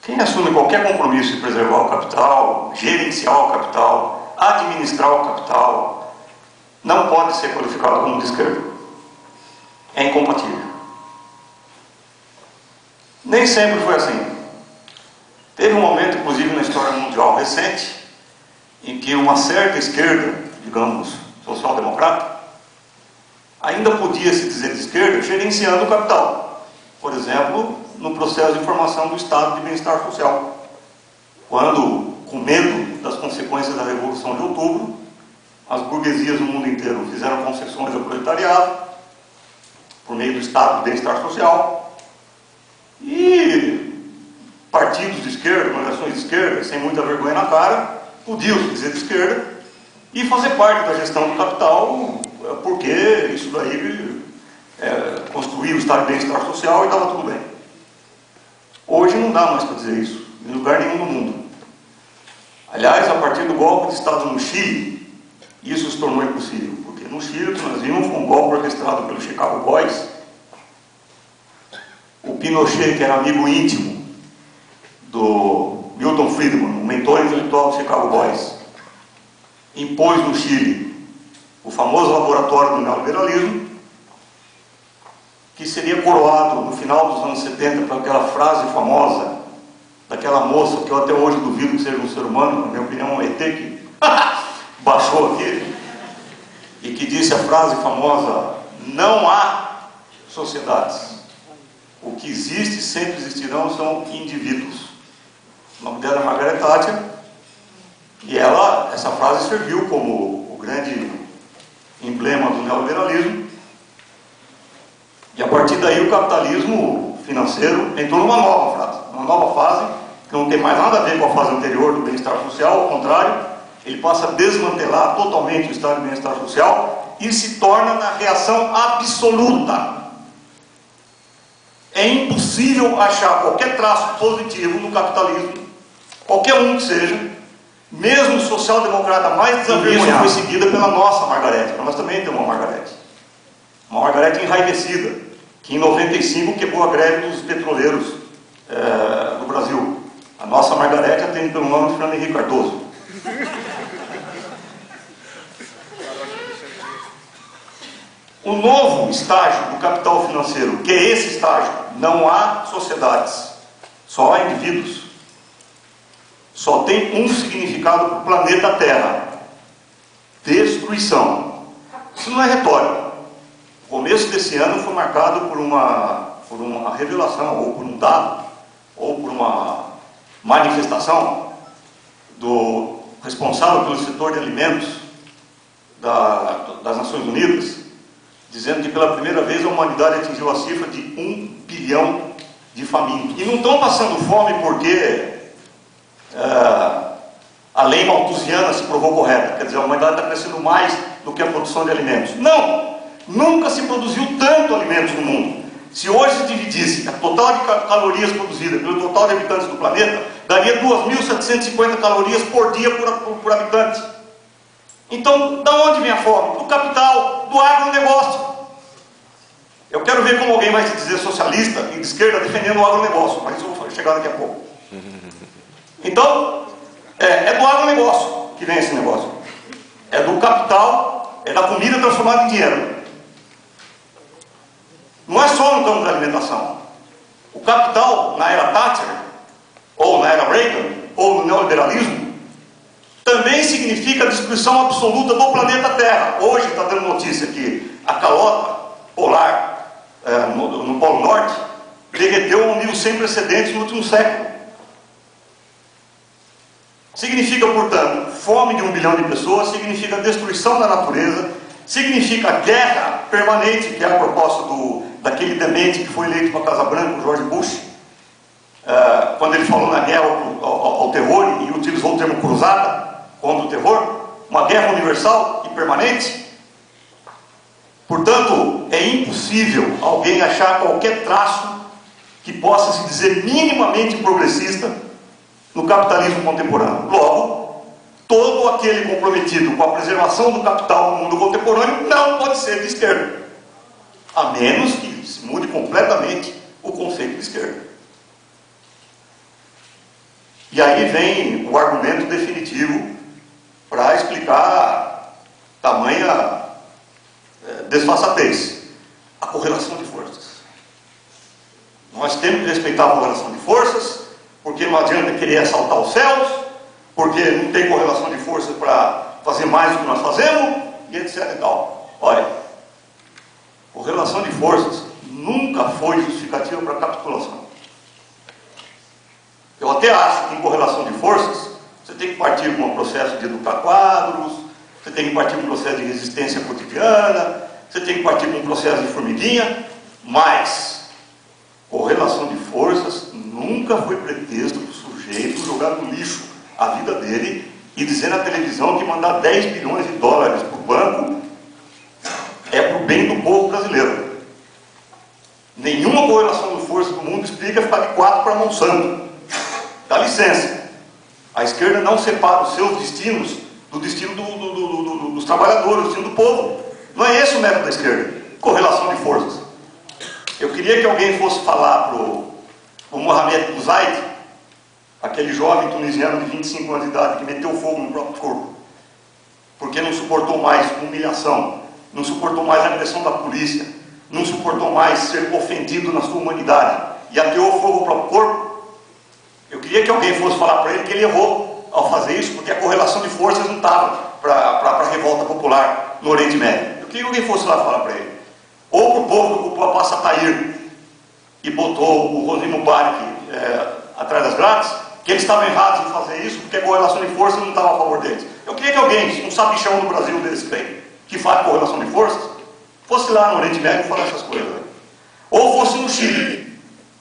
Quem assume qualquer compromisso de preservar o capital, gerenciar o capital, administrar o capital, não pode ser qualificado como de esquerda. É incompatível. Nem sempre foi assim. Teve um momento, inclusive na história mundial recente, em que uma certa esquerda, digamos, social-democrata, ainda podia se dizer de esquerda gerenciando o capital. Por exemplo, no processo de formação do Estado de Bem-Estar Social. Quando, com medo das consequências da Revolução de Outubro, as burguesias no mundo inteiro fizeram concessões ao proletariado, por meio do Estado de Bem-Estar Social, e partidos de esquerda, organizações de esquerda, sem muita vergonha na cara, podiam se dizer de esquerda e fazer parte da gestão do capital, porque isso daí construía o Estado de Bem-Estar Social e estava tudo bem. Hoje não dá mais para dizer isso, em lugar nenhum no mundo. Aliás, a partir do golpe de Estado no Chile, isso se tornou impossível, porque no Chile o que nós vimos foi um golpe orquestrado pelo Chicago Boys. O Pinochet, que era amigo íntimo do Milton Friedman, o mentor intelectual do Chicago Boys, impôs no Chile o famoso laboratório do neoliberalismo, que seria coroado no final dos anos 70 por aquela frase famosa daquela moça, que eu até hoje duvido que seja um ser humano, na minha opinião é um ET que baixou aqui, e que disse a frase famosa: não há sociedades. O que existe e sempre existirão são indivíduos. O nome dela é Margaret Thatcher, e essa frase serviu como o grande emblema do neoliberalismo. E a partir daí o capitalismo financeiro entrou numa nova fase, que não tem mais nada a ver com a fase anterior do bem-estar social, ao contrário, ele passa a desmantelar totalmente o estado de bem-estar social e se torna na reação absoluta. É impossível achar qualquer traço positivo no capitalismo, qualquer um que seja, mesmo o social-democrata mais desavergonhado. Isso foi seguida pela nossa Margarete, nós também temos uma Margarete enraivecida, que em 95 quebrou a greve dos petroleiros do Brasil. A nossa Margarete atende pelo nome de Fernando Henrique Cardoso. O novo estágio do capital financeiro, que é esse estágio, não há sociedades, só há indivíduos. Só tem um significado para o planeta Terra: destruição. Isso não é retórica. O começo desse ano foi marcado por uma revelação, ou por um dado, ou por uma manifestação do responsável pelo setor de alimentos das Nações Unidas, dizendo que pela primeira vez a humanidade atingiu a cifra de 1 bilhão de famintos. E não estão passando fome porque a lei malthusiana se provou correta, quer dizer, a humanidade está crescendo mais do que a produção de alimentos. Não! Nunca se produziu tanto alimentos no mundo. Se hoje se dividisse a total de calorias produzidas pelo total de habitantes do planeta, daria 2.750 calorias por dia por habitante. Então, da onde vem a fome? Do capital, do agronegócio. Eu quero ver como alguém vai se dizer socialista e de esquerda defendendo o agronegócio, mas isso eu vou chegar daqui a pouco. Então, é do agronegócio que vem esse negócio. É do capital, é da comida transformada em dinheiro. Não é só no campo da alimentação. O capital, na era Thatcher, ou na era Reagan, ou no neoliberalismo, também significa a destruição absoluta do planeta Terra. Hoje está dando notícia que a calota polar no Polo Norte derreteu a um nível sem precedentes no último século. Significa, portanto, fome de 1 bilhão de pessoas, significa destruição da natureza, significa guerra permanente, que é a proposta daquele demente que foi eleito para a Casa Branca, o George Bush, quando ele falou na guerra ao terror e utilizou o termo cruzada contra o terror, uma guerra universal e permanente. Portanto, é impossível alguém achar qualquer traço que possa se dizer minimamente progressista no capitalismo contemporâneo. Logo, todo aquele comprometido com a preservação do capital no mundo contemporâneo não pode ser de esquerda, a menos que se mude completamente o conceito de esquerda. E aí vem o argumento definitivo para explicar tamanha desfaçatez. A correlação de forças. Nós temos que respeitar a correlação de forças, porque não adianta querer assaltar os céus, porque não tem correlação de forças para fazer mais do que nós fazemos, e etc e tal. Olha, correlação de forças nunca foi justificativa para capitulação. Eu até acho que em correlação de forças, você tem que partir de um processo de educar quadros, você tem que partir de um processo de resistência cotidiana, você tem que partir de um processo de formiguinha, mas correlação de forças nunca foi pretexto para o sujeito jogar no lixo a vida dele e dizer na televisão que mandar 10 bilhões de dólares para o banco é para o bem do povo brasileiro. Nenhuma correlação de forças do mundo explica ficar de 4 para Monsanto. Dá licença. A esquerda não separa os seus destinos do destino dos trabalhadores, do destino do povo. Não é esse o método da esquerda. Correlação de forças. Eu queria que alguém fosse falar para o Mohamed Bouzaid, aquele jovem tunisiano de 25 anos de idade que meteu fogo no próprio corpo, porque não suportou mais humilhação, não suportou mais a agressão da polícia, não suportou mais ser ofendido na sua humanidade e ateou fogo no próprio corpo. Eu queria que alguém fosse falar para ele que ele errou ao fazer isso, porque a correlação de forças não estava para a revolta popular no Oriente Médio. Eu queria que alguém fosse lá falar para ele. Ou para o povo que ocupou a Praça Tahrir e botou o Hosni Mubarak atrás das grades, que eles estavam errados em fazer isso, porque a correlação de forças não estava a favor deles. Eu queria que alguém, um sabichão no Brasil desse bem, que faz correlação de forças, fosse lá no Oriente Médio e falar essas coisas. Ou fosse no Chile,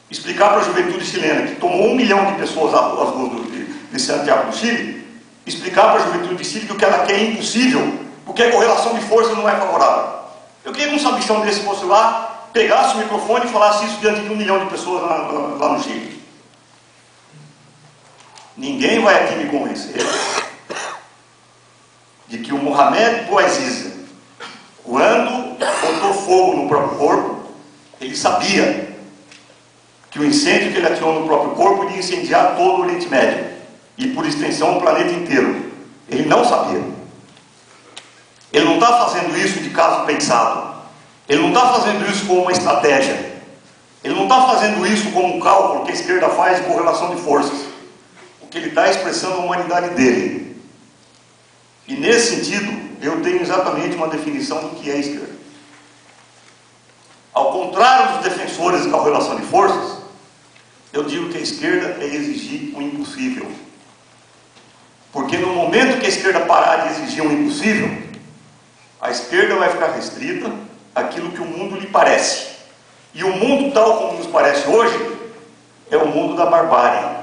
explicar para a juventude chilena, que tomou 1 milhão de pessoas às ruas de Santiago do Chile, explicar para a juventude de Chile que o que ela quer é impossível, porque a correlação de forças não é favorável. Eu queria que um sabichão desse fosse lá, pegasse o microfone e falasse isso diante de 1 milhão de pessoas lá no Chile. Ninguém vai aqui me convencer de que o Mohamed Bouazizi, quando botou fogo no próprio corpo, ele sabia que o incêndio que ele atirou no próprio corpo iria incendiar todo o Oriente Médio e, por extensão, o planeta inteiro. Ele não sabia. Ele não está fazendo isso de caso pensado. Ele não está fazendo isso como uma estratégia. Ele não está fazendo isso como um cálculo que a esquerda faz de correlação de forças. O que ele está é expressando a humanidade dele. E nesse sentido, eu tenho exatamente uma definição do que é esquerda. Ao contrário dos defensores da correlação de forças, eu digo que a esquerda é exigir o impossível. Porque no momento que a esquerda parar de exigir um impossível, a esquerda vai ficar restrita àquilo que o mundo lhe parece. E o mundo tal como nos parece hoje é o mundo da barbárie.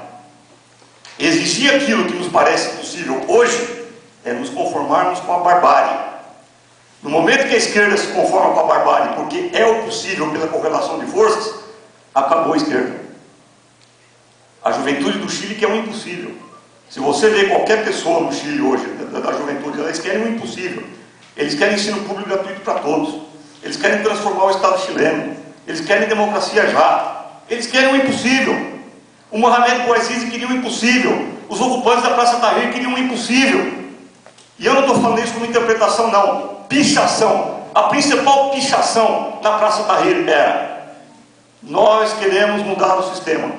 Exigir aquilo que nos parece possível hoje é nos conformarmos com a barbárie. No momento que a esquerda se conforma com a barbárie porque é o possível pela correlação de forças, acabou a esquerda. A juventude do Chile quer o impossível. Se você vê qualquer pessoa no Chile hoje, da juventude, eles querem o impossível. Eles querem ensino público gratuito para todos. Eles querem transformar o Estado chileno. Eles querem democracia já. Eles querem o impossível. O Mohamed Bouazizi queria o impossível. Os ocupantes da Praça Tahrir queriam o impossível. E eu não estou falando isso como interpretação, não. Pichação. A principal pichação na Praça Tahrir era: nós queremos mudar o sistema.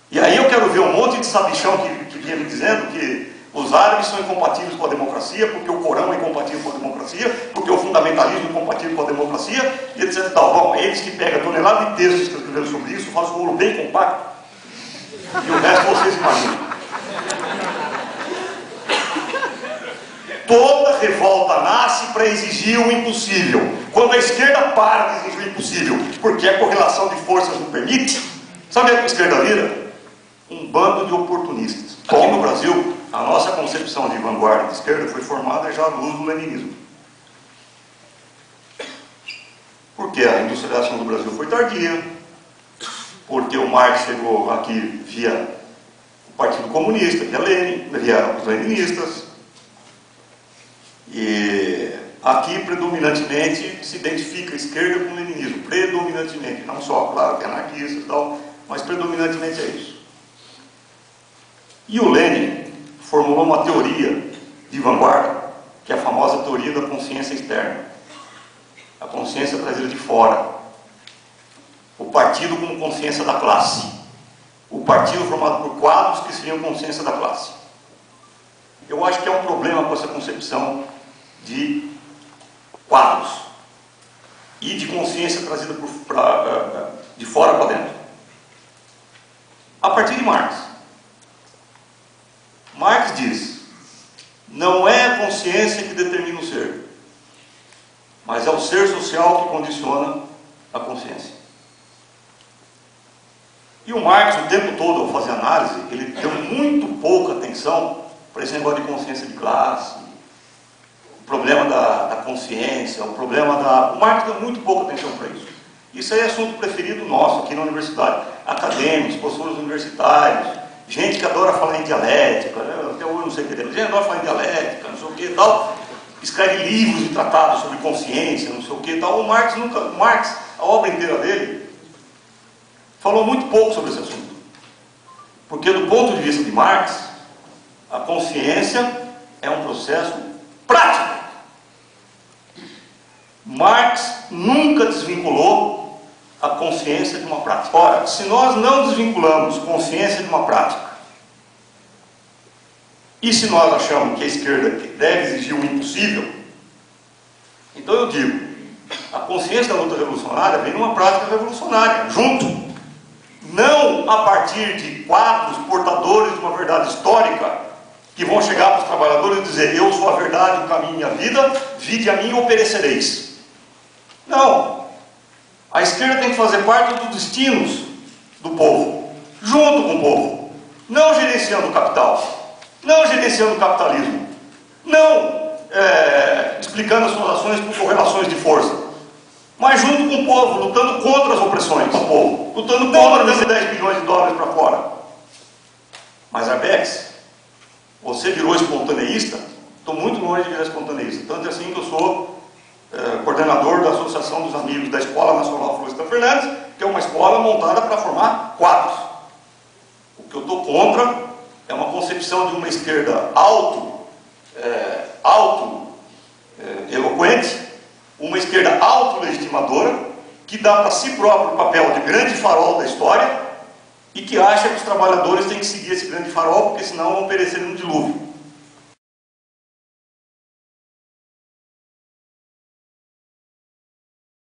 E aí eu quero ver um monte de sabichão que vinha me dizendo que os árabes são incompatíveis com a democracia, porque o Corão é incompatível com a democracia, porque o fundamentalismo é incompatível com a democracia, e etc. Bom, eles que pegam toneladas de textos que escreveram sobre isso, fazem um rolo bem compacto, e o resto vocês imaginam. Toda revolta nasce para exigir o impossível. Quando a esquerda para de exigir o impossível, porque a correlação de forças não permite, sabe o que a esquerda vira? Um bando de oportunistas. Aqui no Brasil, a nossa concepção de vanguarda de esquerda foi formada já à luz do leninismo. Porque a industrialização do Brasil foi tardia, porque o Marx chegou aqui via o Partido Comunista, via Lenin, via os leninistas, e aqui predominantemente se identifica a esquerda com o leninismo, predominantemente, não só, claro, que é anarquista e tal, mas predominantemente é isso. E o Lenin formulou uma teoria de vanguarda, que é a famosa teoria da consciência externa. A consciência trazida de fora. O partido como consciência da classe. O partido formado por quadros que seriam consciência da classe. Eu acho que é um problema com essa concepção de quadros e de consciência trazida de fora para dentro. A partir de Marx. Marx diz: não é a consciência que determina o ser, mas é o ser social que condiciona a consciência. E o Marx, o tempo todo, ao fazer análise, ele deu muito pouca atenção para esse negócio de consciência de classe, o problema da consciência, o problema da... O Marx deu muito pouca atenção para isso. Isso aí é assunto preferido nosso aqui na universidade. Acadêmicos, professores universitários, gente que adora falar em dialética, né? Até hoje não sei o que tem, gente adora falar em dialética, não sei o que e tal, escreve livros e tratados sobre consciência, não sei o que e tal. O Marx, a obra inteira dele, falou muito pouco sobre esse assunto. Porque do ponto de vista de Marx, a consciência é um processo prático. Marx nunca desvinculou a consciência de uma prática. Ora, se nós não desvinculamos consciência de uma prática, e se nós achamos que a esquerda deve exigir o impossível, então eu digo, a consciência da luta revolucionária vem numa prática revolucionária, junto. Não a partir de quadros portadores de uma verdade histórica que vão chegar para os trabalhadores e dizer: eu sou a verdade, o caminho e a vida, vinde a mim ou perecereis. Não. A esquerda tem que fazer parte dos destinos do povo, junto com o povo, não gerenciando o capital, não gerenciando o capitalismo, não explicando as suas ações por correlações de força, mas junto com o povo, lutando contra as opressões do povo, lutando contra dando 10 bilhões de dólares para fora. Mas Arbex, você virou espontaneísta? Estou muito longe de virar espontaneísta. Tanto assim que eu sou coordenador da Associação dos Amigos da Escola Nacional Florestan Fernandes, que é uma escola montada para formar quadros. O que eu estou contra é uma concepção de uma esquerda eloquente, uma esquerda autolegitimadora, que dá para si próprio o papel de grande farol da história e que acha que os trabalhadores têm que seguir esse grande farol, porque senão vão perecer no dilúvio.